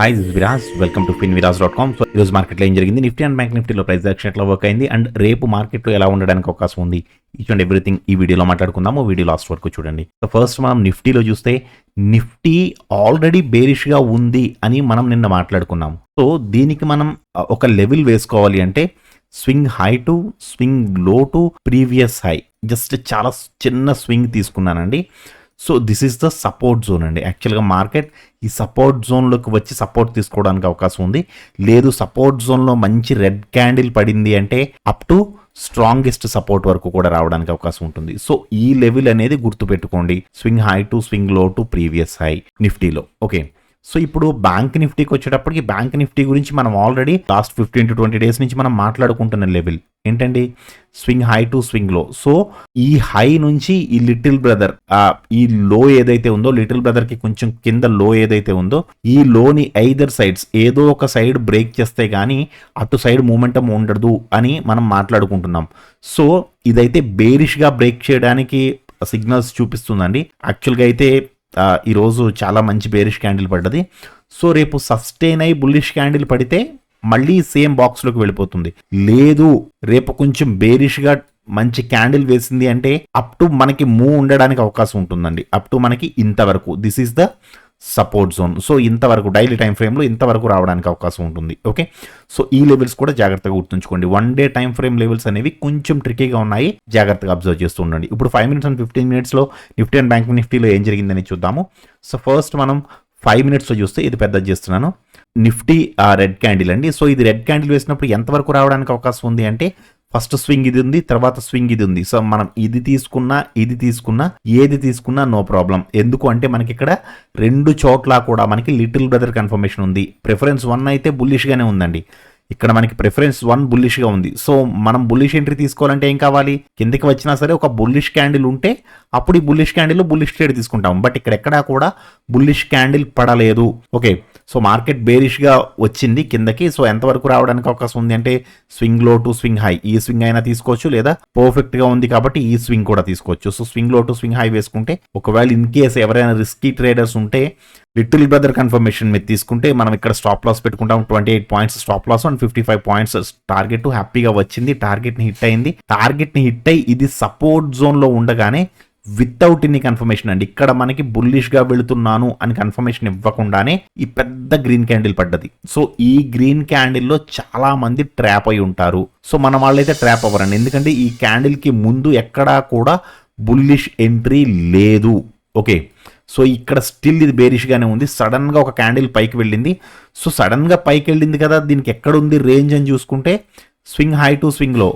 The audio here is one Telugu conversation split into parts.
Hi this Viraj welcome to finviras.com. So ఈరోజు మార్కెట్లో ఏం జరిగింది, నిఫ్టీ అండ్ బ్యాంక్ నిఫ్టీలో ప్రైస్ యాక్షన్ ఎట్లా వర్క్ అయింది అండ్ రేపు మార్కెట్లో ఎలా ఉండడానికి అవకాశం ఉంది, ఈచ్ అండ్ ఎవ్రీథింగ్ ఈ వీడియోలో మాట్లాడుకుందాము. వీడియో లాస్ట్ వరకు చూడండి. సో ఫస్ట్ మనం నిఫ్టీలో చూస్తే నిఫ్టీ ఆల్రెడీ బేరిష్గా ఉంది అని మనం నిన్న మాట్లాడుకున్నాం. సో దీనికి మనం ఒక లెవెల్ వేసుకోవాలి అంటే swing high to swing low to previous high, just చాలా చిన్న స్వింగ్ తీసుకున్నానండి. So this is the support zone అండి. యాక్చువల్గా మార్కెట్ ఈ సపోర్ట్ జోన్లోకి వచ్చి సపోర్ట్ తీసుకోవడానికి అవకాశం ఉంది. లేదు సపోర్ట్ జోన్లో మంచి రెడ్ క్యాండిల్ పడింది అంటే అప్ టు స్ట్రాంగెస్ట్ సపోర్ట్ వరకు కూడా రావడానికి అవకాశం ఉంటుంది. సో ఈ లెవెల్ అనేది గుర్తుపెట్టుకోండి, swing high to swing low to previous high నిఫ్టీలో. ఓకే, సో ఇప్పుడు బ్యాంక్ నిఫ్టీకి వచ్చేటప్పటికి బ్యాంక్ నిఫ్టీ గురించి మనం ఆల్రెడీ లాస్ట్ 15 to 20 డేస్ నుంచి మనం మాట్లాడుకుంటున్న లెవెల్ ఏంటండి, స్వింగ్ హై టు స్వింగ్ లో. సో ఈ హై నుంచి ఈ లిటిల్ బ్రదర్ ఈ లో ఏదైతే ఉందో, లిటిల్ బ్రదర్ కి కొంచెం కింద లో ఏదైతే ఉందో, ఈ లోని ఐదర్ సైడ్స్ ఏదో ఒక సైడ్ బ్రేక్ చేస్తే గానీ అటు సైడ్ మూమెంటం ఉండదు అని మనం మాట్లాడుకుంటున్నాం. సో ఇదైతే బేరిష్ గా బ్రేక్ చేయడానికి సిగ్నల్స్ చూపిస్తుందండి. యాక్చువల్గా అయితే ఈరోజు చాలా మంచి బేరిష్ క్యాండిల్ పడ్డది. సో రేపు సస్టైన్ అయి బుల్లిష్ క్యాండిల్ పడితే మళ్ళీ సేమ్ బాక్స్లోకి వెళ్ళిపోతుంది. లేదు రేపు కొంచెం బేరిష్గా మంచి క్యాండిల్ వేసింది అంటే అప్ టు మనకి మూవ్ ఉండడానికి అవకాశం ఉంటుందండి. అప్ టు మనకి ఇంతవరకు this is the support zone. So ఇంతవరకు డైలీ టైం ఫ్రేమ్లో ఇంతవరకు రావడానికి అవకాశం ఉంటుంది. ఓకే, సో ఈ లెవెల్స్ కూడా జాగ్రత్తగా గుర్తుంచుకోండి. 1 డే టైం ఫ్రేమ్ లెవెల్స్ అనేవి కొంచెం ట్రికీగా ఉన్నాయి, జాగ్రత్తగా అబ్జర్వ్ చేస్తూ ఉండండి. ఇప్పుడు 5 minutes and 15 minutesలో నిఫ్టీ అండ్ బ్యాంక్ నిఫ్టీలో ఏం జరిగిందని చూద్దాము. సో ఫస్ట్ మనం 5 minutesలో చూస్తే ఇది పెద్దది చేస్తున్నాను. నిఫ్టీ రెడ్ క్యాండిల్ అండి. సో ఇది రెడ్ క్యాండిల్ వేసినప్పుడు ఎంతవరకు రావడానికి అవకాశం ఉంది అంటే ఫస్ట్ స్వింగ్ ఇది ఉంది, తర్వాత స్వింగ్ ఇది ఉంది. సో మనం ఇది తీసుకున్నా ఏది తీసుకున్నా నో ప్రాబ్లం. ఎందుకు అంటే మనకి ఇక్కడ రెండు చోట్ల కూడా మనకి లిటిల్ బ్రదర్ కన్ఫర్మేషన్ ఉంది. ప్రిఫరెన్స్ 1 అయితే బుల్లిష్గానే ఉందండి. ఇక్కడ మనకి ప్రిఫరెన్స్ 1 బుల్లిష్గా ఉంది. సో మనం బుల్లిష్ ఎంట్రీ తీసుకోవాలంటే ఏం కావాలి, కిందకి వచ్చినా సరే ఒక బుల్లిష్ క్యాండిల్ ఉంటే అప్పుడు ఈ బుల్లిష్ క్యాండిల్లో బుల్లిష్ ట్రేడ్ తీసుకుంటాం. బట్ ఇక్కడ ఎక్కడా కూడా బుల్లిష్ క్యాండిల్ పడలేదు. ఓకే, సో మార్కెట్ బేరిష్గా వచ్చింది కిందకి. సో ఎంతవరకు రావడానికి అవకాశం ఉంది అంటే swing low to swing high, ఈ స్వింగ్ అయినా తీసుకోవచ్చు, లేదా పర్ఫెక్ట్గా ఉంది కాబట్టి ఈ స్వింగ్ కూడా తీసుకోవచ్చు. So swing low to swing high వేసుకుంటే ఒకవేళ ఇన్ కేస్ ఎవరైనా రిస్కీ ట్రేడర్స్ ఉంటే లిటిల్ బ్రదర్ కన్ఫర్మేషన్ మీద తీసుకుంటే మనం ఇక్కడ స్టాప్ లాస్ పెట్టుకుంటాం. 28 points stop loss and 55 points target హ్యాపీగా వచ్చింది. టార్గెట్ని హిట్ అయింది. టార్గెట్ని హిట్ అయ్యి ఇది సపోర్ట్ జోన్లో ఉండగానే వితౌట్ ఇన్ని కన్ఫర్మేషన్ అండి, ఇక్కడ మనకి బుల్లిష్గా వెళుతున్నాను అని కన్ఫర్మేషన్ ఇవ్వకుండానే ఈ పెద్ద గ్రీన్ క్యాండిల్ పడ్డది. సో ఈ గ్రీన్ క్యాండిల్లో చాలా మంది ట్రాప్ అయి ఉంటారు. సో మన వాళ్ళైతే ట్రాప్ అవ్వరండి, ఎందుకంటే ఈ క్యాండిల్కి ముందు ఎక్కడా కూడా బుల్లిష్ ఎంట్రీ లేదు. ఓకే, సో ఇక్కడ స్టిల్ ఇది బేరిష్గానే ఉంది. సడన్గా ఒక క్యాండిల్ పైకి వెళ్ళింది. సో సడన్గా పైకి వెళ్ళింది కదా, దీనికి ఎక్కడుంది రేంజ్ అని చూసుకుంటే స్వింగ్ హై టు స్వింగ్ లో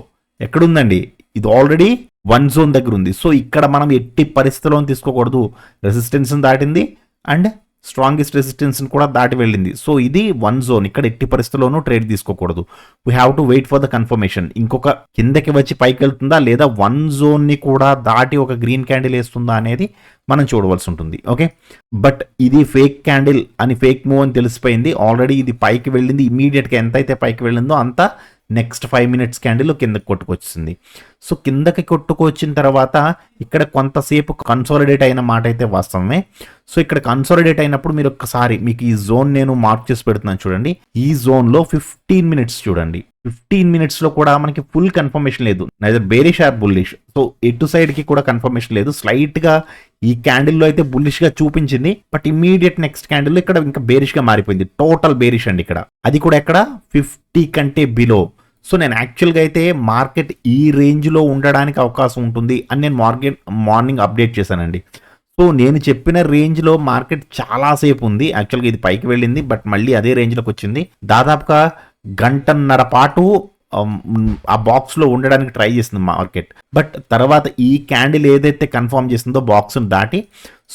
ఎక్కడుందండి, ఇది ఆల్రెడీ 1 zone దగ్గర ఉంది. సో ఇక్కడ మనం ఎట్టి పరిస్థితుల్లో తీసుకోకూడదు. రెసిస్టెన్స్ని దాటింది అండ్ స్ట్రాంగెస్ట్ రెసిస్టెన్స్ని కూడా దాటి వెళ్ళింది. సో ఇది 1 zone, ఇక్కడ ఎట్టి పరిస్థితుల్లోనూ ట్రేడ్ తీసుకోకూడదు. We have to wait for the confirmation. ఇంకొక కిందకి వచ్చి పైకి వెళ్తుందా లేదా 1 zoneని కూడా దాటి ఒక గ్రీన్ క్యాండిల్ వేస్తుందా అనేది మనం చూడవలసి ఉంటుంది. ఓకే, బట్ ఇది ఫేక్ క్యాండిల్ అని, ఫేక్ మూవ్ అని తెలిసిపోయింది ఆల్రెడీ. ఇది పైకి వెళ్ళింది, ఇమీడియట్గా ఎంత అయితే పైకి వెళ్ళిందో అంత నెక్స్ట్ 5 minutes క్యాండిల్ కిందకి కొట్టుకొచ్చింది. సో కిందకి కొట్టుకొచ్చిన తర్వాత ఇక్కడ కొంతసేపు కన్సాలిడేట్ అయిన మాట అయితే వాస్తవమే. సో ఇక్కడ కన్సాలిడేట్ అయినప్పుడు మీరు ఒక్కసారి మీకు ఈ జోన్ నేను మార్క్ చేసి పెడుతున్నాను చూడండి. ఈ జోన్లో 15 minutes చూడండి. 15 minutesలో కూడా మనకి ఫుల్ కన్ఫర్మేషన్ లేదు, neither bearish or bullish. So ఎటు సైడ్కి కూడా కన్ఫర్మేషన్ లేదు. స్లైట్గా ఈ క్యాండిల్లో అయితే బుల్లిష్గా చూపించింది, బట్ ఇమీడియట్ నెక్స్ట్ క్యాండిల్లో ఇక్కడ ఇంకా బేరిష్గా మారిపోయింది. టోటల్ బేరిష్ అండి ఇక్కడ, అది కూడా ఎక్కడ 50 కంటే బిలో. సో నేను యాక్చువల్గా అయితే మార్కెట్ ఈ రేంజ్లో ఉండడానికి అవకాశం ఉంటుంది అని నేను మార్నింగ్ అప్డేట్ చేశానండి. సో నేను చెప్పిన రేంజ్లో మార్కెట్ చాలాసేపు ఉంది. యాక్చువల్గా ఇది పైకి వెళ్ళింది, బట్ మళ్ళీ అదే రేంజ్లోకి వచ్చింది. దాదాపుగా 1.5 గంటల పాటు ఆ బాక్స్లో ఉండడానికి ట్రై చేస్తుంది మార్కెట్. బట్ తర్వాత ఈ క్యాండిల్ ఏదైతే కన్ఫర్మ్ చేస్తుందో బాక్స్ని దాటి,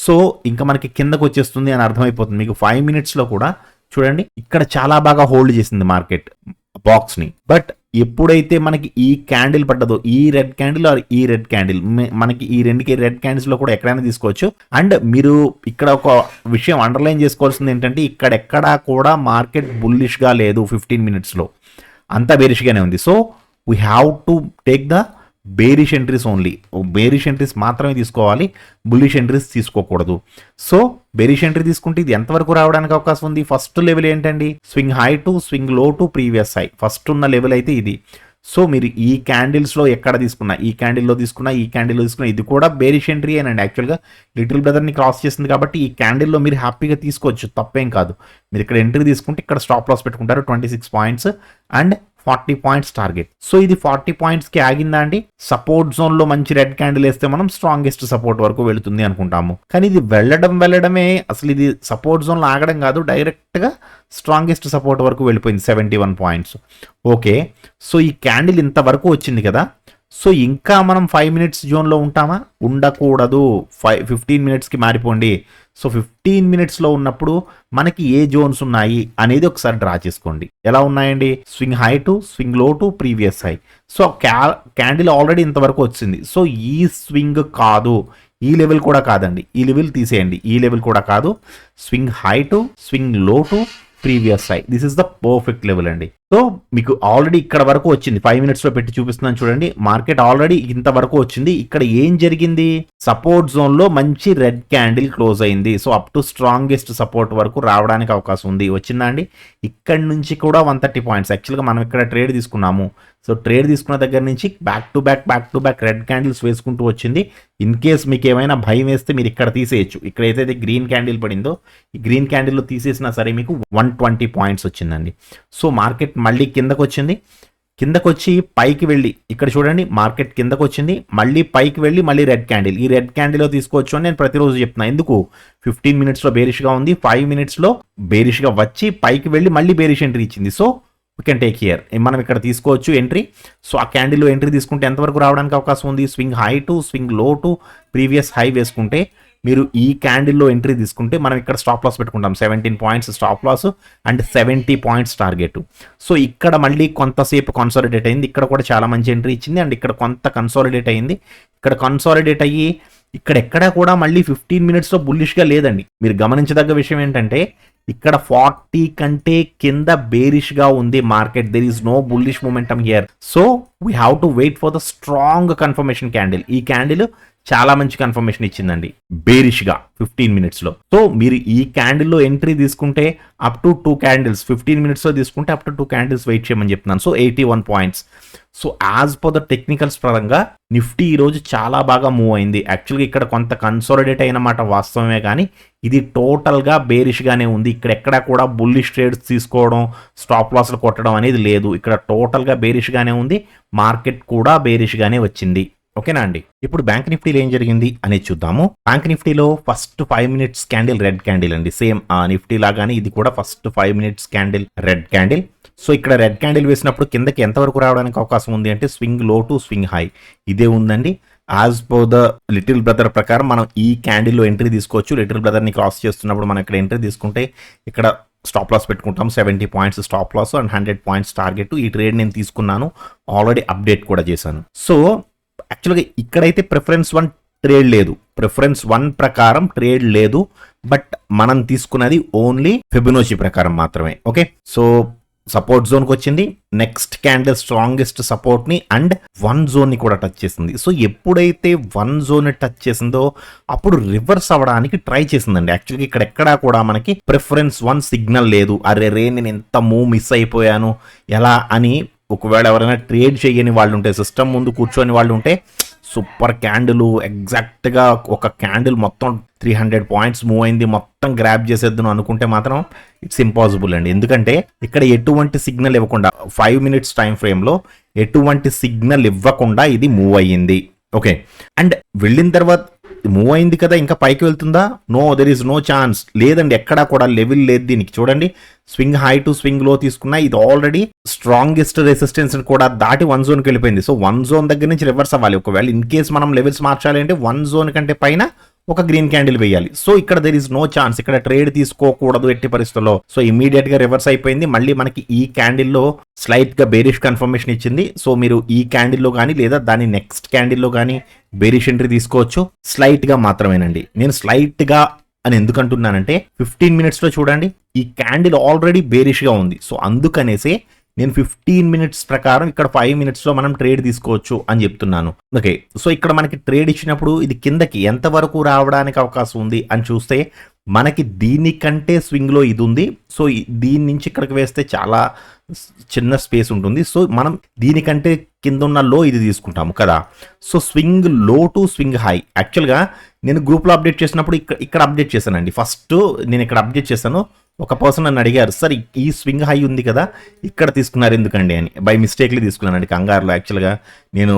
సో ఇంకా మనకి కిందకు వచ్చేస్తుంది అని అర్థమైపోతుంది. మీకు 5 minutesలో కూడా చూడండి, ఇక్కడ చాలా బాగా హోల్డ్ చేసింది మార్కెట్ బాక్స్ని. బట్ ఎప్పుడైతే మనకి ఈ క్యాండిల్ పడ్డదో, ఈ రెడ్ క్యాండిల్ ఆర్ ఈ రెడ్ క్యాండిల్, మనకి ఈ రెండుకి రెడ్ క్యాండిల్స్లో కూడా ఎక్కడైనా తీసుకోవచ్చు. అండ్ మీరు ఇక్కడ ఒక విషయం అండర్లైన్ చేసుకోవాల్సింది ఏంటంటే ఇక్కడెక్కడా కూడా మార్కెట్ బుల్లిష్గా లేదు. 15 minutesలో అంతా బేరిష్గానే ఉంది. So we have to take the bearish entries only, bearish entries మాత్రమే తీసుకోవాలి, బుల్లిష్ ఎంట్రీస్ తీసుకోకూడదు. సో బేరిష్ ఎంట్రీ తీసుకుంటే ఇది ఎంతవరకు రావడానికి అవకాశం ఉంది? ఫస్ట్ లెవెల్ ఏంటండి? Swing high to swing low to previous high, first ఉన్న లెవెల్ అయితే ఇది. సో మీరు ఈ క్యాండిల్స్లో ఎక్కడ తీసుకున్నా, ఈ క్యాండిల్లో తీసుకున్నా, ఈ క్యాండిల్లో తీసుకున్నా, ఇది కూడా బేరిష్ ఎంట్రీ అనండి. యాక్చువల్గా లిటిల్ బ్రదర్ని క్రాస్ చేసింది కాబట్టి ఈ క్యాండిల్లో మీరు హ్యాపీగా తీసుకోవచ్చు, తప్పేం కాదు. మీరు ఇక్కడ ఎంట్రీ తీసుకుంటే ఇక్కడ స్టాప్ లాస్ పెట్టుకుంటారు 26 points and 40 points target. So ఇది 40 పాయింట్స్కి ఆగిందా అండి? సపోర్ట్ జోన్లో మంచి రెడ్ క్యాండిల్ వేస్తే మనం స్ట్రాంగెస్ట్ సపోర్ట్ వరకు వెళుతుంది అనుకుంటాము, కానీ ఇది వెళ్ళడమే అసలు ఇది సపోర్ట్ జోన్లో ఆగడం కాదు, డైరెక్ట్గా స్ట్రాంగెస్ట్ సపోర్ట్ వరకు వెళ్ళిపోయింది 71 పాయింట్స్. ఓకే, సో ఈ క్యాండిల్ ఇంతవరకు వచ్చింది కదా, సో ఇంకా మనం 5 మినిట్స్ జోన్లో ఉంటామా? ఉండకూడదు. 15 మినిట్స్కి మారిపోండి. సో 15 మినిట్స్లో ఉన్నప్పుడు మనకి ఏ జోన్స్ ఉన్నాయి అనేది ఒకసారి డ్రా చేసుకోండి. ఎలా ఉన్నాయండి? Swing high to swing low to previous high. So candle already ఇంతవరకు వచ్చింది. సో ఈ స్వింగ్ కాదు, ఈ లెవెల్ కూడా కాదండి, ఈ లెవెల్ తీసేయండి, ఈ లెవెల్ కూడా కాదు. Swing high to swing low to previous high, this is the perfect level అండి. సో మీకు ఆల్రెడీ ఇక్కడ వరకు వచ్చింది, 5 మినిట్స్లో పెట్టి చూపిస్తున్నాను చూడండి. మార్కెట్ ఆల్రెడీ ఇంతవరకు వచ్చింది. ఇక్కడ ఏం జరిగింది? సపోర్ట్ జోన్లో మంచి రెడ్ క్యాండిల్ క్లోజ్ అయింది. So up to strongest support వరకు రావడానికి అవకాశం ఉంది. వచ్చిందా అండి? ఇక్కడ నుంచి కూడా 130 పాయింట్స్. యాక్చువల్గా మనం ఇక్కడ ట్రేడ్ తీసుకున్నాము. సో ట్రేడ్ తీసుకున్న దగ్గర నుంచి back to back red candles వేసుకుంటూ వచ్చింది. ఇన్ కేస్ మీకు ఏమైనా భయం వేస్తే మీరు ఇక్కడ తీసేయచ్చు. ఇక్కడ ఏదైతే గ్రీన్ క్యాండిల్ పడిందో ఈ గ్రీన్ క్యాండిల్లో తీసేసినా సరే మీకు 120 పాయింట్స్ వచ్చిందండి. సో మార్కెట్ మళ్ళీ కిందకు వచ్చింది, కిందకు వచ్చి పైకి వెళ్ళి ఇక్కడ చూడండి మార్కెట్ కిందకు వచ్చింది, మళ్ళీ పైకి వెళ్ళి మళ్ళీ రెడ్ క్యాండిల్, ఈ రెడ్ క్యాండిల్లో తీసుకోవచ్చు అని నేను ప్రతిరోజు చెప్తున్నా. ఎందుకు? 15 మినిట్స్లో బేరిష్గా ఉంది, 5 మినిట్స్లో బేరిష్గా వచ్చి పైకి వెళ్ళి మళ్ళీ బేరిష్ ఎంట్రీ ఇచ్చింది. So we can take here, మనం ఇక్కడ తీసుకోవచ్చు ఎంట్రీ. సో ఆ క్యాండిల్లో ఎంట్రీ తీసుకుంటే ఎంతవరకు రావడానికి అవకాశం ఉంది? Swing high to swing low to previous high వేసుకుంటే మీరు ఈ క్యాండిల్లో ఎంట్రీ తీసుకుంటే మనం ఇక్కడ స్టాప్ లాస్ పెట్టుకుంటాం 17 points stop loss and 70 points target. So ఇక్కడ మళ్ళీ కొంతసేపు కన్సాలిడేట్ అయింది, ఇక్కడ కూడా చాలా మంచి ఎంట్రీ ఇచ్చింది అండ్ ఇక్కడ కొంత కన్సాలిడేట్ అయింది. ఇక్కడ కన్సాలిడేట్ అయ్యి ఇక్కడ ఎక్కడా కూడా మళ్ళీ 15 మినిట్స్లో బుల్లిష్గా లేదండి. మీరు గమనించదగ్గ విషయం ఏంటంటే ఇక్కడ 40 కంటే కింద బేరిష్గా ఉంది market. There is no bullish momentum here. So we have to wait for the strong confirmation candle. ఈ క్యాండిల్ చాలా మంచి కన్ఫర్మేషన్ ఇచ్చిందండి బేరిష్గా 15 మినిట్స్లో. సో మీరు ఈ క్యాండిల్లో ఎంట్రీ తీసుకుంటే అప్ టు 2 క్యాండిల్స్ 15 మినిట్స్లో తీసుకుంటే అప్ టు 2 క్యాండిల్స్ వెయిట్ చేయమని చెప్తున్నాను. So 81 points. So as per the technicals పరంగా నిఫ్టీ ఈరోజు చాలా బాగా మూవ్ అయింది. యాక్చువల్గా ఇక్కడ కొంత కన్సాలిడేట్ అయిన మాట వాస్తవమే, కానీ ఇది టోటల్గా బేరిష్గానే ఉంది. ఇక్కడ ఎక్కడా కూడా బుల్లిష్ ట్రేడ్స్ తీసుకోవడం, స్టాప్ లాస్లు కొట్టడం అనేది లేదు. ఇక్కడ టోటల్గా బేరిష్గానే ఉంది, మార్కెట్ కూడా బేరిష్గానే వచ్చింది. ఓకేనా అండి? ఇప్పుడు బ్యాంక్ నిఫ్టీలో ఏం జరిగింది అనేది చూద్దాము. బ్యాంక్ నిఫ్టీలో first 5 minutes candle red candle అండి. సేమ్ ఆ నిఫ్టీ లాగానే ఇది కూడా first 5 minutes candle red candle. So ఇక్కడ రెడ్ క్యాండిల్ వేసినప్పుడు కిందకి ఎంతవరకు రావడానికి అవకాశం ఉంది అంటే swing low to swing high ఇదే ఉందండి. As per the little brother ప్రకారం మనం ఈ క్యాండిల్లో ఎంట్రీ తీసుకోవచ్చు. లిటిల్ బ్రదర్ని క్రాస్ చేస్తున్నప్పుడు మనం ఇక్కడ ఎంట్రీ తీసుకుంటే ఇక్కడ స్టాప్ లాస్ పెట్టుకుంటాం 70 points stop loss and 100 points target. ఈ ట్రేడ్ నేను తీసుకున్నాను, ఆల్రెడీ అప్డేట్ కూడా చేశాను. సో యాక్చువల్గా ఇక్కడైతే ప్రిఫరెన్స్ 1 ట్రేడ్ లేదు, ప్రిఫరెన్స్ 1 ప్రకారం ట్రేడ్ లేదు, బట్ మనం తీసుకున్నది ఓన్లీ ఫిబొనాచి ప్రకారం మాత్రమే. ఓకే, సో సపోర్ట్ జోన్కి వచ్చింది, నెక్స్ట్ క్యాండిల్ స్ట్రాంగెస్ట్ సపోర్ట్ని అండ్ 1 జోన్ని కూడా టచ్ చేసింది. సో ఎప్పుడైతే 1 జోన్ని టచ్ చేసిందో అప్పుడు రివర్స్ అవ్వడానికి ట్రై చేసిందండి. యాక్చువల్గా ఇక్కడ ఎక్కడా కూడా మనకి ప్రిఫరెన్స్ 1 సిగ్నల్ లేదు. అరే నేను ఎంత మూవ్ మిస్ అయిపోయాను ఎలా అని ఒకవేళ ఎవరైనా ట్రేడ్ చేయని వాళ్ళు ఉంటే, సిస్టమ్ ముందు కూర్చొని వాళ్ళు ఉంటే సూపర్ క్యాండిల్ ఎగ్జాక్ట్గా ఒక క్యాండిల్ మొత్తం 300 పాయింట్స్ మూవ్ అయింది మొత్తం గ్రాప్ చేసేద్దాను అనుకుంటే మాత్రం ఇట్స్ ఇంపాసిబుల్ అండి. ఎందుకంటే ఇక్కడ ఎటువంటి సిగ్నల్ ఇవ్వకుండా 5 మినిట్స్ టైం ఫ్రేమ్లో ఎటువంటి సిగ్నల్ ఇవ్వకుండా ఇది మూవ్ అయ్యింది. ఓకే, అండ్ వెళ్ళిన తర్వాత మూవ్ అయింది కదా, ఇంకా పైకి వెళ్తుందా? No, there is no chance లేదండి. ఎక్కడా కూడా లెవెల్ లేదు దీనికి. చూడండి స్వింగ్ హై టు స్వింగ్ లో తీసుకున్నా ఇది ఆల్రెడీ స్ట్రాంగెస్ట్ రెసిస్టెన్స్ కూడా దాటి 1 జోన్కి వెళ్ళిపోయింది. సో 1 జోన్ దగ్గర నుంచి రివర్స్ అవ్వాలి. ఒకవేళ ఇన్ కేస్ మనం లెవెల్స్ మార్చాలి అంటే 1 జోన్ కంటే పైన ఒక గ్రీన్ క్యాండిల్ వేయాలి. సో ఇక్కడ దెర్ ఇస్ నో ఛాన్స్, ఇక్కడ ట్రేడ్ తీసుకోకూడదు ఎట్టి పరిస్థితుల్లో. సో ఇమీడియట్ గా రివర్స్ అయిపోయింది. మళ్ళీ మనకి ఈ క్యాండిల్లో స్లైట్ గా బేరిష్ కన్ఫర్మేషన్ ఇచ్చింది. సో మీరు ఈ క్యాండిల్లో కానీ లేదా దాని నెక్స్ట్ క్యాండిల్లో కానీ బేరిష్ ఎంట్రీ తీసుకోవచ్చు. స్లైట్ గా మాత్రమేనండి. నేను స్లైట్ గా అని ఎందుకు అంటున్నానంటే 15 మినిట్స్లో చూడండి ఈ క్యాండిల్ ఆల్రెడీ బేరిష్గా ఉంది. సో అందుకనేసి నేను 15 మినిట్స్ ప్రకారం ఇక్కడ 5 మినిట్స్లో మనం ట్రేడ్ తీసుకోవచ్చు అని చెప్తున్నాను. ఓకే, సో ఇక్కడ మనకి ట్రేడ్ ఇచ్చినప్పుడు ఇది కిందకి ఎంతవరకు రావడానికి అవకాశం ఉంది అని చూస్తే మనకి దీనికంటే స్వింగ్లో ఇది ఉంది. సో దీని నుంచి ఇక్కడికి వేస్తే చాలా చిన్న స్పేస్ ఉంటుంది. సో మనం దీనికంటే కింద ఉన్న లో ఇది తీసుకుంటాము కదా. So swing low to swing high యాక్చువల్గా నేను గ్రూప్లో అప్డేట్ చేసినప్పుడు ఇక్కడ అప్డేట్ చేశానండి. ఫస్ట్ నేను ఇక్కడ అప్డేట్ చేశాను. ఒక పర్సన్ నన్ను అడిగారు, సార్ ఈ స్వింగ్ హై ఉంది కదా ఇక్కడ తీసుకున్నారు ఎందుకండి అని. బై మిస్టేక్లీ తీసుకున్నానండి కంగారులో. యాక్చువల్గా నేను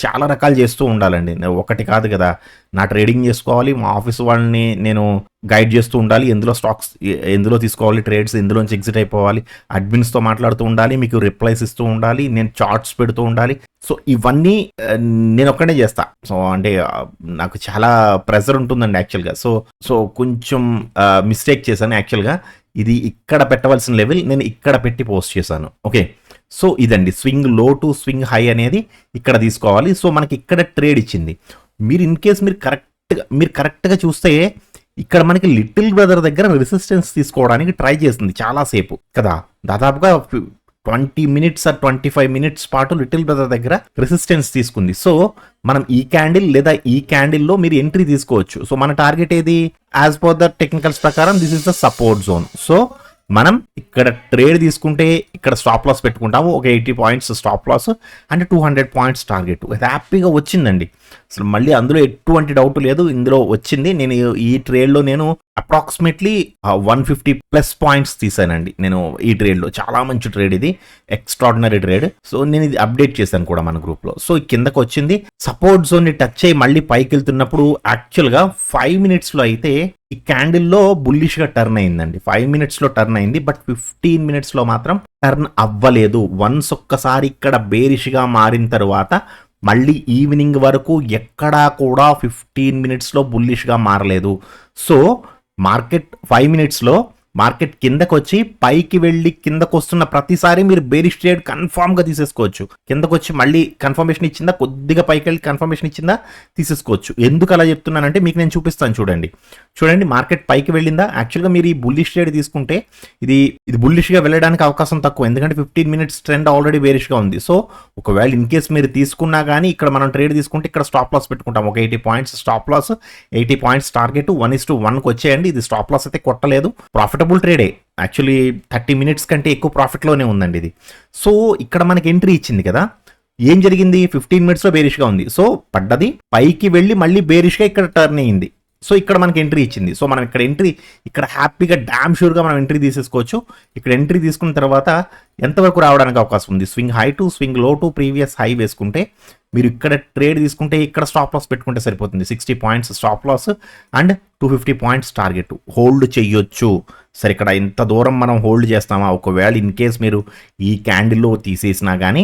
చాలా రకాలు చేస్తూ ఉండాలండి, ఒకటి కాదు కదా. నా ట్రేడింగ్ చేసుకోవాలి, మా ఆఫీస్ వాళ్ళని నేను గైడ్ చేస్తూ ఉండాలి, ఎందులో తీసుకోవాలి ట్రేడ్స్, ఎందులోంచి ఎగ్జిట్ అయిపోవాలి, అడ్మిన్స్తో మాట్లాడుతూ ఉండాలి, మీకు రిప్లైస్ ఇస్తూ ఉండాలి, నేను చార్ట్స్ పెడుతూ ఉండాలి. సో ఇవన్నీ నేను ఒక్కడే చేస్తా. సో నాకు చాలా ప్రెజర్ ఉంటుందండి యాక్చువల్గా. సో కొంచెం మిస్టేక్ చేశాను యాక్చువల్గా. ఇది ఇక్కడ పెట్టవలసిన లెవెల్ నేను ఇక్కడ పెట్టి పోస్ట్ చేశాను. ఓకే, సో ఇదండి swing low to swing high అనేది ఇక్కడ తీసుకోవాలి. సో మనకి ఇక్కడ ట్రేడ్ ఇచ్చింది. మీరు ఇన్ కేస్ మీరు కరెక్ట్గా చూస్తే ఇక్కడ మనకి లిటిల్ బ్రదర్ దగ్గర రెసిస్టెన్స్ తీసుకోవడానికి ట్రై చేస్తుంది చాలాసేపు కదా. దాదాపుగా 20 మినిట్స్ 25 మినిట్స్ పాటు లిటిల్ బ్రదర్ దగ్గర రెసిస్టెన్స్ తీసుకుంది. సో మనం ఈ క్యాండిల్ లేదా ఈ క్యాండిల్లో మీరు ఎంట్రీ తీసుకోవచ్చు. సో మన టార్గెట్ ఏది, యాజ్ పర్ ద టెక్నికల్స్ ప్రకారం this is the support zone. So మనం ఇక్కడ ట్రేడ్ తీసుకుంటే ఇక్కడ స్టాప్ లాస్ పెట్టుకుంటాము. ఒక 80 పాయింట్స్ స్టాప్ లాస్ అంటే 200 పాయింట్స్ టార్గెట్. అది హ్యాపీగా వచ్చిందండి. అసలు మళ్ళీ అందులో ఎటువంటి డౌట్ లేదు, ఇందులో వచ్చింది. నేను ఈ ట్రేడ్లో నేను అప్రాక్సిమేట్లీ 150 ప్లస్ పాయింట్స్ తీసానండి నేను ఈ ట్రేడ్లో. చాలా మంచి ట్రేడ్ ఇది, ఎక్స్ట్రాడినరీ ట్రేడ్. సో నేను ఇది అప్డేట్ చేశాను కూడా మన గ్రూప్లో. సో కిందకు వచ్చింది, సపోర్ట్ జోన్ని టచ్ అయ్యి మళ్ళీ పైకి వెళ్తున్నప్పుడు యాక్చువల్గా 5 మినిట్స్లో అయితే ఈ క్యాండిల్లో బుల్లిష్గా టర్న్ అయిందండి. 5 మినిట్స్లో టర్న్ అయింది, బట్ 15 మినిట్స్లో మాత్రం టర్న్ అవ్వలేదు. వన్స్ ఒక్కసారి ఇక్కడ బేరిష్గా మారిన తర్వాత మళ్ళీ ఈవినింగ్ వరకు ఎక్కడా కూడా 15 మినిట్స్లో బుల్లిష్గా మారలేదు. సో మార్కెట్ 5 మినిట్స్లో మార్కెట్ కిందకు వచ్చి పైకి వెళ్ళి కిందకు వస్తున్న ప్రతిసారి మీరు బేరిష్ ట్రేడ్ కన్ఫామ్గా తీసేసుకోవచ్చు. కిందకు వచ్చి మళ్ళీ కన్ఫర్మేషన్ ఇచ్చిందా, కొద్దిగా పైకి వెళ్ళి కన్ఫర్మేషన్ ఇచ్చిందా తీసేసుకోవచ్చు. ఎందుకు అలా చెప్తున్నానంటే మీకు నేను చూపిస్తాను. చూడండి మార్కెట్ పైకి వెళ్ళిందా. యాక్చువల్గా మీరు ఈ బుల్లిష్ ట్రేడ్ తీసుకుంటే ఇది బుల్లిష్గా వెళ్ళడానికి అవకాశం తక్కువ, ఎందుకంటే 15 మినిట్స్ ట్రెండ్ ఆల్రెడీ బేరిష్గా ఉంది. సో ఒకవేళ ఇన్ కేస్ మీరు తీసుకున్నా కానీ ఇక్కడ మనం ట్రేడ్ తీసుకుంటే ఇక్కడ స్టాప్ లాస్ పెట్టుకుంటాం. ఒక 80 points stop loss, 80 points target, 1:1కి వచ్చేయండి. ఇది స్టాప్ లాస్ అయితే కొట్టలేదు, ప్రాఫిటబుల్ ట్రేడే. యాక్చువల్లీ 30 మినిట్స్ కంటే ఎక్కువ ప్రాఫిట్లోనే ఉందండి ఇది. సో ఇక్కడ మనకి ఎంట్రీ ఇచ్చింది కదా. ఏం జరిగింది, 15 మినిట్స్లో బేరిష్గా ఉంది. సో పడ్డది, పైకి వెళ్ళి మళ్ళీ బేరిష్గా ఇక్కడ టర్న్ అయింది. సో ఇక్కడ మనకి ఎంట్రీ ఇచ్చింది. సో మనం ఇక్కడ హ్యాపీగా డామ్ షూర్గా మనం ఎంట్రీ తీసేసుకోవచ్చు. ఇక్కడ ఎంట్రీ తీసుకున్న తర్వాత ఎంతవరకు రావడానికి అవకాశం ఉంది, swing high to swing low to previous high వేసుకుంటే మీరు ఇక్కడ ట్రేడ్ తీసుకుంటే ఇక్కడ స్టాప్ లాస్ పెట్టుకుంటే సరిపోతుంది. 60 points stop loss and 250 points target hold చెయ్యొచ్చు. సరే ఇక్కడ ఇంత దూరం మనం హోల్డ్ చేస్తామా, ఒకవేళ ఇన్ కేస్ మీరు ఈ క్యాండిల్లో తీసేసినా కానీ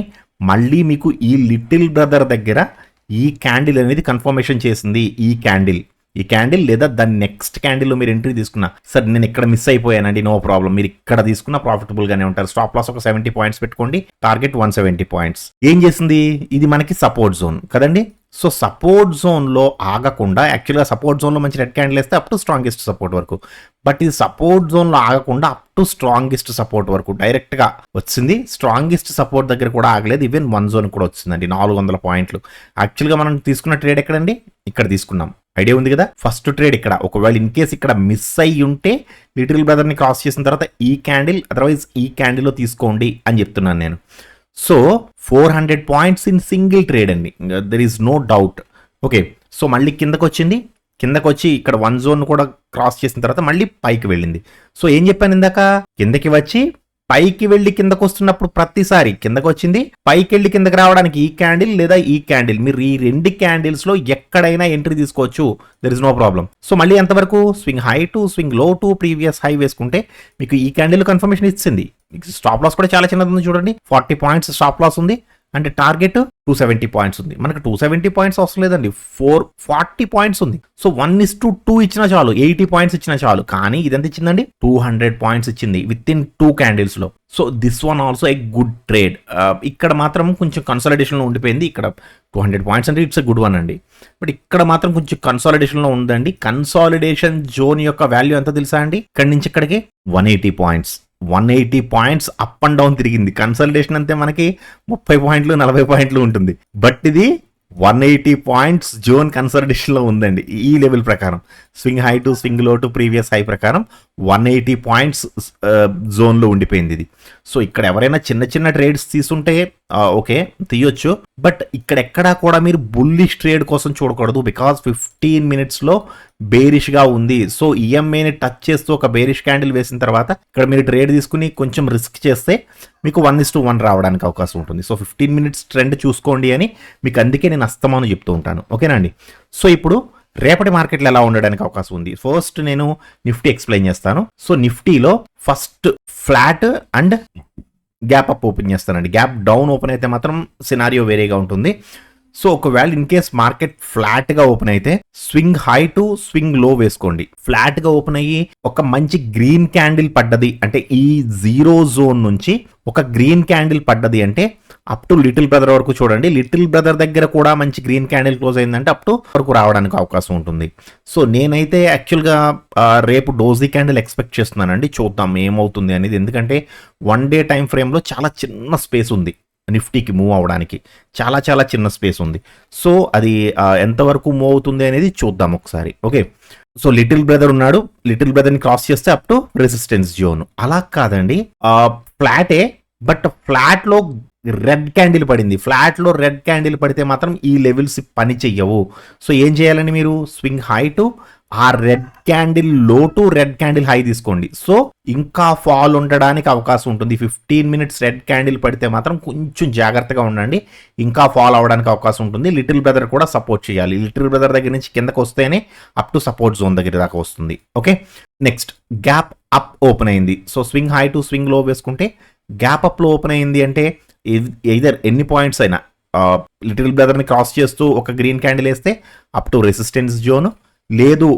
మళ్ళీ మీకు ఈ లిటిల్ బ్రదర్ దగ్గర ఈ క్యాండిల్ అనేది కన్ఫర్మేషన్ చేసింది. ఈ క్యాండిల్ లేదా దాని నెక్స్ట్ క్యాండిల్లో మీరు ఎంట్రీ తీసుకున్నా, సార్ నేను ఇక్కడ మిస్ అయిపోయానండి, నో ప్రాబ్లం, మీరు ఇక్కడ తీసుకున్న ప్రాఫిటబుల్గానే ఉంటారు. స్టాప్ లాస్ ఒక 70 పాయింట్స్ పెట్టుకోండి, టార్గెట్ 170 పాయింట్స్. ఏం చేసింది, ఇది మనకి సపోర్ట్ జోన్ కదండి. సో సపోర్ట్ జోన్లో ఆగకుండా, యాక్చువల్గా సపోర్ట్ జోన్లో మంచి రెడ్ క్యాండిల్ వేస్తే అప్ టు స్ట్రాంగెస్ట్ సపోర్ట్ వరకు, బట్ ఇది సపోర్ట్ జోన్లో ఆగకుండా అప్ టు స్ట్రాంగెస్ట్ సపోర్ట్ వరకు డైరెక్ట్గా వచ్చింది. స్ట్రాంగెస్ట్ సపోర్ట్ దగ్గర కూడా ఆగలేదు, ఈవెన్ 1 జోన్ కూడా వచ్చిందండి 400 పాయింట్లు. యాక్చువల్గా మనం తీసుకున్న ట్రేడ్ ఎక్కడండి, ఇక్కడ తీసుకున్నాం. ఐడియా ఉంది కదా, ఫస్ట్ ట్రేడ్ ఇక్కడ. ఒకవేళ ఇన్ కేస్ ఇక్కడ మిస్ అయ్యి ఉంటే లిటిల్ బ్రదర్ని క్రాస్ చేసిన తర్వాత ఈ క్యాండిల్, అదర్వైజ్ ఈ క్యాండిల్లో తీసుకోండి అని చెప్తున్నాను నేను. So 400 points in single trade అండి, there is no doubt. Okay, so మళ్ళీ కిందకు వచ్చింది, కిందకు వచ్చి ఇక్కడ 1 జోన్ కూడా క్రాస్ చేసిన తర్వాత మళ్ళీ పైకి వెళ్ళింది. సో ఏం చెప్పాను ఇందాక, కిందకి వచ్చి పైకి వెళ్ళి కిందకు వస్తున్నప్పుడు ప్రతిసారి కిందకు వచ్చింది, పైకి వెళ్ళి కిందకి రావడానికి ఈ క్యాండిల్ లేదా ఈ క్యాండిల్, మీరు ఈ 2 క్యాండిల్స్లో ఎక్కడైనా ఎంట్రీ తీసుకోవచ్చు, there is no problem. So మళ్ళీ ఎంతవరకు, swing high to swing low to previous high వేసుకుంటే మీకు ఈ క్యాండిల్ కన్ఫర్మేషన్ ఇచ్చింది. స్టాప్ లాస్ కూడా చాలా చిన్నది ఉంది చూడండి, 40 పాయింట్స్ స్టాప్ లాస్ ఉంది. అంటే టార్గెట్ 270 పాయింట్స్ ఉంది. మనకు 270 పాయింట్స్ అవసరం లేదండి, 440 పాయింట్స్ ఉంది. సో 1:2 ఇచ్చినా చాలు, 80 పాయింట్స్ ఇచ్చినా చాలు. కానీ ఇదెంత ఇచ్చిందండి, 200 పాయింట్స్ ఇచ్చింది విత్ ఇన్ 2 క్యాండిల్స్లో. So this one also a good trade. ఇక్కడ మాత్రం కొంచెం కన్సాలిడేషన్లో ఉండిపోయింది. ఇక్కడ 200 పాయింట్స్ అంటే ఇట్స్ ఎ గుడ్ వన్ అండి, బట్ ఇక్కడ మాత్రం కొంచెం కన్సాలిడేషన్లో ఉందండి. కన్సాలిడేషన్ జోన్ యొక్క వాల్యూ ఎంత తెలుసా అండి, ఇక్కడి నుంచి ఇక్కడికి 180 points. 180 points up and down తిరిగింది. కన్సల్టేషన్ అంతే మనకి 30 పాయింట్లు 40 పాయింట్లు ఉంటుంది, బట్ ఇది 180 పాయింట్స్ జోన్ కన్సల్టేషన్లో ఉందండి. ఈ లెవెల్ ప్రకారం swing high to swing low to previous high ప్రకారం 180 పాయింట్స్ జోన్లో ఉండిపోయింది ఇది. సో ఇక్కడ ఎవరైనా చిన్న చిన్న ట్రేడ్స్ తీసుంటే ఓకే తీయొచ్చు, బట్ ఇక్కడెక్కడా కూడా మీరు బుల్లిష్ ట్రేడ్ కోసం చూడకూడదు. బికాస్ 15 మినిట్స్లో బేరిష్గా ఉంది. సో ఈఎంఐని టచ్ చేస్తూ ఒక బేరిష్ క్యాండిల్ వేసిన తర్వాత ఇక్కడ మీరు ట్రేడ్ తీసుకుని కొంచెం రిస్క్ చేస్తే మీకు 1:1 రావడానికి అవకాశం ఉంటుంది. సో 15 మినిట్స్ ట్రెండ్ చూసుకోండి అని మీకు అందుకే నేను అస్తమాను చెప్తూ ఉంటాను. ఓకేనా అండి. సో ఇప్పుడు రేపటి మార్కెట్లో ఎలా ఉండడానికి అవకాశం ఉంది, ఫస్ట్ నేను నిఫ్టీ ఎక్స్ప్లెయిన్ చేస్తాను. సో నిఫ్టీలో first flat and gap up open చేస్తానండి. గ్యాప్ డౌన్ ఓపెన్ అయితే మాత్రం సినారియో వేరేగా ఉంటుంది. సో ఒకవేళ ఇన్ కేస్ మార్కెట్ ఫ్లాట్ గా ఓపెన్ అయితే స్వింగ్ హై టు స్వింగ్ లో వేసుకోండి. ఫ్లాట్ గా ఓపెన్ అయ్యి ఒక మంచి గ్రీన్ క్యాండిల్ పడ్డది అంటే ఈ జీరో జోన్ నుంచి ఒక గ్రీన్ క్యాండిల్ పడ్డది అంటే అప్ టు లిటిల్ బ్రదర్ వరకు చూడండి. లిటిల్ బ్రదర్ దగ్గర కూడా మంచి గ్రీన్ క్యాండిల్ క్లోజ్ అయిందంటే అప్ టు వరకు రావడానికి అవకాశం ఉంటుంది. సో నేనైతే యాక్చువల్గా రేపు డోజీ క్యాండిల్ ఎక్స్పెక్ట్ చేస్తున్నానండి. చూద్దాం ఏమవుతుంది అనేది. ఎందుకంటే 1 డే టైం ఫ్రేమ్లో చాలా చిన్న స్పేస్ ఉంది నిఫ్టీకి మూవ్ అవడానికి, చాలా చాలా చిన్న స్పేస్ ఉంది. సో అది ఎంతవరకు మూవ్ అవుతుంది అనేది చూద్దాం ఒకసారి. ఓకే, సో లిటిల్ బ్రదర్ ఉన్నాడు, లిటిల్ బ్రదర్ని క్రాస్ చేస్తే అప్ టు రెసిస్టెన్స్ జోన్. అలా కాదండి, ఫ్లాటే బట్ ఫ్లాట్లో రెడ్ క్యాండిల్ పడింది. ఫ్లాట్లో రెడ్ క్యాండిల్ పడితే మాత్రం ఈ లెవెల్స్ పని చెయ్యవు. సో ఏం చేయాలని మీరు స్వింగ్ హై టు ఆ రెడ్ క్యాండిల్ లో టు రెడ్ క్యాండిల్ హై తీసుకోండి. సో ఇంకా ఫాల్ ఉండడానికి అవకాశం ఉంటుంది. 15 మినిట్స్ రెడ్ క్యాండిల్ పడితే మాత్రం కొంచెం జాగ్రత్తగా ఉండండి, ఇంకా ఫాల్ అవడానికి అవకాశం ఉంటుంది. లిటిల్ బ్రదర్ కూడా సపోర్ట్ చేయాలి. లిటిల్ బ్రదర్ దగ్గర నుంచి కిందకు వస్తేనే అప్ టు సపోర్ట్ జోన్ దగ్గర దాకా వస్తుంది. Okay, next gap up open అయింది. So swing high to swing low వేసుకుంటే గ్యాప్ అప్ లో ఓపెన్ అయింది అంటే ఎయిదర్ ఎన్ని పాయింట్స్ అయినా లిటిల్ బ్రదర్ని క్రాస్ చేస్తూ ఒక గ్రీన్ క్యాండిల్ వేస్తే అప్ టు రెసిస్టెన్స్ జోన్, లేదు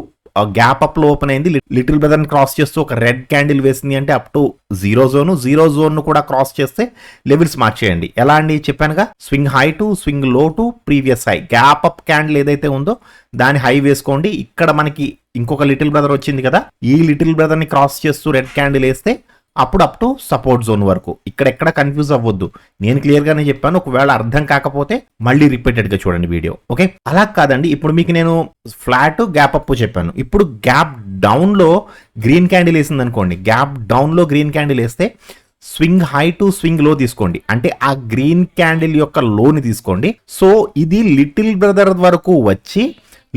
గ్యాప్ అప్ లో ఓపెన్ అయింది లిటిల్ బ్రదర్ని క్రాస్ చేస్తూ ఒక రెడ్ క్యాండిల్ వేసింది అంటే up to zero zone. Zero zone ను కూడా క్రాస్ చేస్తే లెవెల్స్ మార్చేయండి. ఎలా అండి చెప్పానుగా, swing high to swing low to previous high. Gap up candle ఏదైతే ఉందో దాని హై వేసుకోండి. ఇక్కడ మనకి ఇంకొక లిటిల్ బ్రదర్ వచ్చింది కదా, ఈ లిటిల్ బ్రదర్ని క్రాస్ చేస్తూ రెడ్ క్యాండిల్ వేస్తే అప్పుడు అప్ టు సపోర్ట్ జోన్ వరకు. ఇక్కడెక్కడ కన్ఫ్యూజ్ అవ్వద్దు, నేను క్లియర్గానే చెప్పాను. ఒకవేళ అర్థం కాకపోతే మళ్ళీ రిపీటెడ్గా చూడండి వీడియో. ఓకే, అలా కాదండి, ఇప్పుడు మీకు నేను ఫ్లాట్ గ్యాప్ అప్ చెప్పాను. ఇప్పుడు గ్యాప్ డౌన్లో గ్రీన్ క్యాండిల్ వేసింది అనుకోండి, గ్యాప్ డౌన్లో గ్రీన్ క్యాండిల్ వేస్తే స్వింగ్ హై టు స్వింగ్ లో తీసుకోండి. అంటే ఆ గ్రీన్ క్యాండిల్ యొక్క లోని తీసుకోండి. సో ఇది లిటిల్ బ్రదర్ వరకు వచ్చి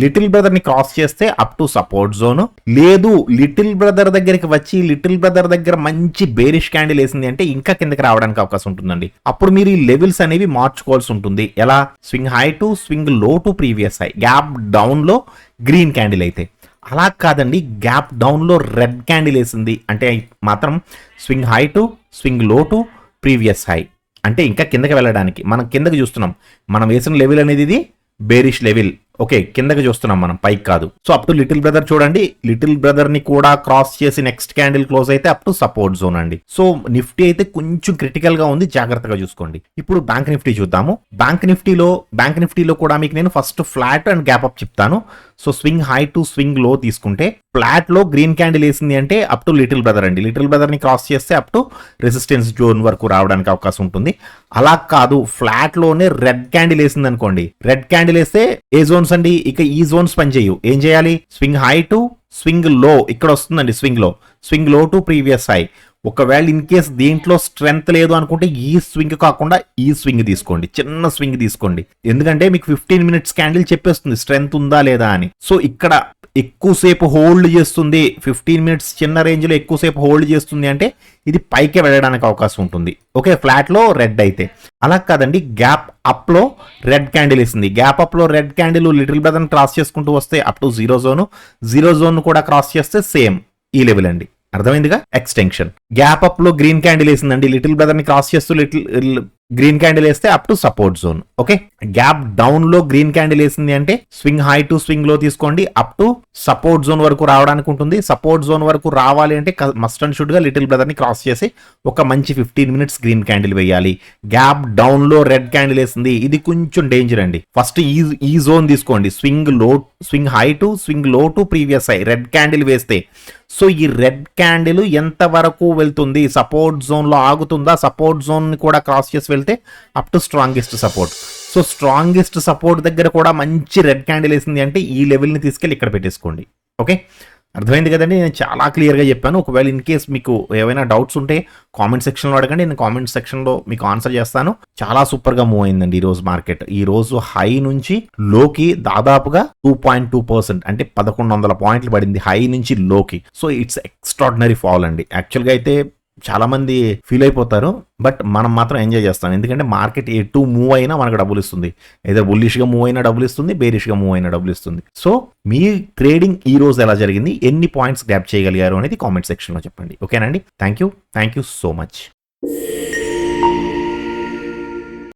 లిటిల్ బ్రదర్ ని క్రాస్ చేస్తే అప్ టు సపోర్ట్ జోన్, లేదు లిటిల్ బ్రదర్ దగ్గరికి వచ్చి లిటిల్ బ్రదర్ దగ్గర మంచి బేరిష్ క్యాండిల్ వేసింది అంటే ఇంకా కిందకి రావడానికి అవకాశం ఉంటుందండి. అప్పుడు మీరు ఈ లెవెల్స్ అనేవి మార్చుకోవాల్సి ఉంటుంది. ఎలా, swing high to swing low to previous high. Gap down లో గ్రీన్ క్యాండిల్ అయితే. అలా కాదండి, గ్యాప్ డౌన్ లో రెడ్ క్యాండిల్ వేసింది అంటే మాత్రం swing high to swing low to previous high. అంటే ఇంకా కిందకి వెళ్ళడానికి మనం కిందకి చూస్తున్నాం. మనం వేసిన లెవెల్ అనేది ఇది బేరిష్ లెవెల్. ఓకే, కిందకి చూస్తున్నాం మనం, పైకి కాదు. So up to little brother చూడండి, లిటిల్ బ్రదర్ ని కూడా క్రాస్ చేసి నెక్స్ట్ క్యాండిల్ క్లోజ్ అయితే అప్ టు సపోర్ట్ జోన్ అండి. సో నిఫ్టీ అయితే కొంచెం క్రిటికల్ గా ఉంది, జాగ్రత్తగా చూసుకోండి. ఇప్పుడు బ్యాంక్ నిఫ్టీ చూద్దాము. బ్యాంక్ నిఫ్టీలో కూడా మీకు నేను first flat and gap up చెప్తాను. So swing high to swing low తీసుకుంటే ఫ్లాట్ లో గ్రీన్ క్యాండిల్ వేసింది అంటే అప్ టు లిటిల్ బ్రదర్ అండి. లిటిల్ బ్రదర్ ని క్రాస్ చేస్తే అప్ టు రెసిస్టెన్స్ జోన్ వరకు రావడానికి అవకాశం ఉంటుంది. అలా కాదు, ఫ్లాట్ లోనే రెడ్ క్యాండిల్ వేసింది అనుకోండి, రెడ్ క్యాండిల్ వేస్తే ఏ జోన్స్ అండి, ఇక ఈ జోన్స్ పనిచేయవు. ఏం చేయాలి, స్వింగ్ హై టు స్వింగ్ లో ఇక్కడ వస్తుందండి. Swing low to previous high. ఒకవేళ ఇన్ కేస్ దీంట్లో స్ట్రెంత్ లేదు అనుకుంటే ఈ స్వింగ్ కాకుండా ఈ స్వింగ్ తీసుకోండి, చిన్న స్వింగ్ తీసుకోండి. ఎందుకంటే మీకు 15 మినిట్స్ క్యాండిల్ చెప్పేస్తుంది స్ట్రెంత్ ఉందా లేదా అని. సో ఇక్కడ ఎక్కువసేపు హోల్డ్ చేస్తుంది, 15 మినిట్స్ చిన్న రేంజ్ లో ఎక్కువసేపు హోల్డ్ చేస్తుంది అంటే ఇది పైకి వెళ్ళడానికి అవకాశం ఉంటుంది. ఓకే, ఫ్లాట్ లో రెడ్ అయితే. అలా కాదండి, గ్యాప్ అప్ లో రెడ్ క్యాండిల్ వేసింది. గ్యాప్ అప్ లో red candle little brother cross చేసుకుంటూ వస్తే అప్ టు జీరో జోన్ కూడా క్రాస్ చేస్తే సేమ్ ఈ లెవెల్ అండి. అర్థమైందిగా, ఎక్స్టెన్షన్. గ్యాప్ అప్ లో గ్రీన్ క్యాండిల్ వేసిందండి, లిటిల్ బ్రదర్ ని క్రాస్ చేస్తూ గ్రీన్ క్యాండిల్ వేస్తే up to support zone. Okay, gap down లో గ్రీన్ క్యాండిల్ వేసింది అంటే స్వింగ్ హై టు స్వింగ్ లో తీసుకోండి, అప్ టు సపోర్ట్ జోన్ వరకు రావడానికి ఉంటుంది. సపోర్ట్ జోన్ వరకు రావాలి అంటే మస్ట్ అండ్ షుడ్ గా లిటిల్ బ్రదర్ ని క్రాస్ చేసి ఒక మంచి 15 మినిట్స్ గ్రీన్ క్యాండిల్ వేయాలి. గ్యాప్ డౌన్ లో రెడ్ క్యాండిల్ వేసింది, ఇది కొంచెం డేంజర్ అండి. ఫస్ట్ ఈ జోన్ తీసుకోండి, స్వింగ్ లో swing high to swing low to previous high red candle వేస్తే, సో ఈ రెడ్ క్యాండిల్ ఎంత వరకు వెళ్తుంది, సపోర్ట్ జోన్లో ఆగుతుందా, సపోర్ట్ జోన్ కూడా క్రాస్ చేసి వెళ్తే up to strongest support. So strongest support దగ్గర కూడా మంచి రెడ్ క్యాండిల్ వేసింది అంటే ఈ లెవెల్ని తీసుకెళ్ళి ఇక్కడ పెట్టేసుకోండి. ఓకే, అర్థమైంది కదండి. నేను చాలా క్లియర్గా చెప్పాను. ఒకవేళ ఇన్ కేస్ మీకు ఏమైనా డౌట్స్ ఉంటే కామెంట్ సెక్షన్లో అడగండి, నేను కామెంట్ సెక్షన్లో మీకు ఆన్సర్ చేస్తాను. చాలా సూపర్గా మూవ్ అయిందండి ఈరోజు మార్కెట్. ఈ రోజు హై నుంచి లోకి దాదాపుగా 2.2% అంటే 1100 పాయింట్లు పడింది హై నుంచి లోకి. సో ఇట్స్ ఎక్స్ట్రాడినరీ ఫాల్ అండి. యాక్చువల్గా అయితే చాలా మంది ఫీల్ అయిపోతారు, బట్ మనం మాత్రం ఎంజాయ్ చేస్తాం. ఎందుకంటే మార్కెట్ ఎటు మూవ్ అయినా మనకు డబ్బులు ఇస్తుంది. ఏదో బుల్లిష్గా మూవ్ అయినా డబ్బులు ఇస్తుంది, బేరిష్గా మూవ్ అయినా డబ్బులు ఇస్తుంది. సో మీ ట్రేడింగ్ ఈ రోజు ఎలా జరిగింది, ఎన్ని పాయింట్స్ గ్రాప్ చేయగలిగారు అనేది కామెంట్ సెక్షన్లో చెప్పండి. ఓకేనండి, థ్యాంక్ యూ సో మచ్.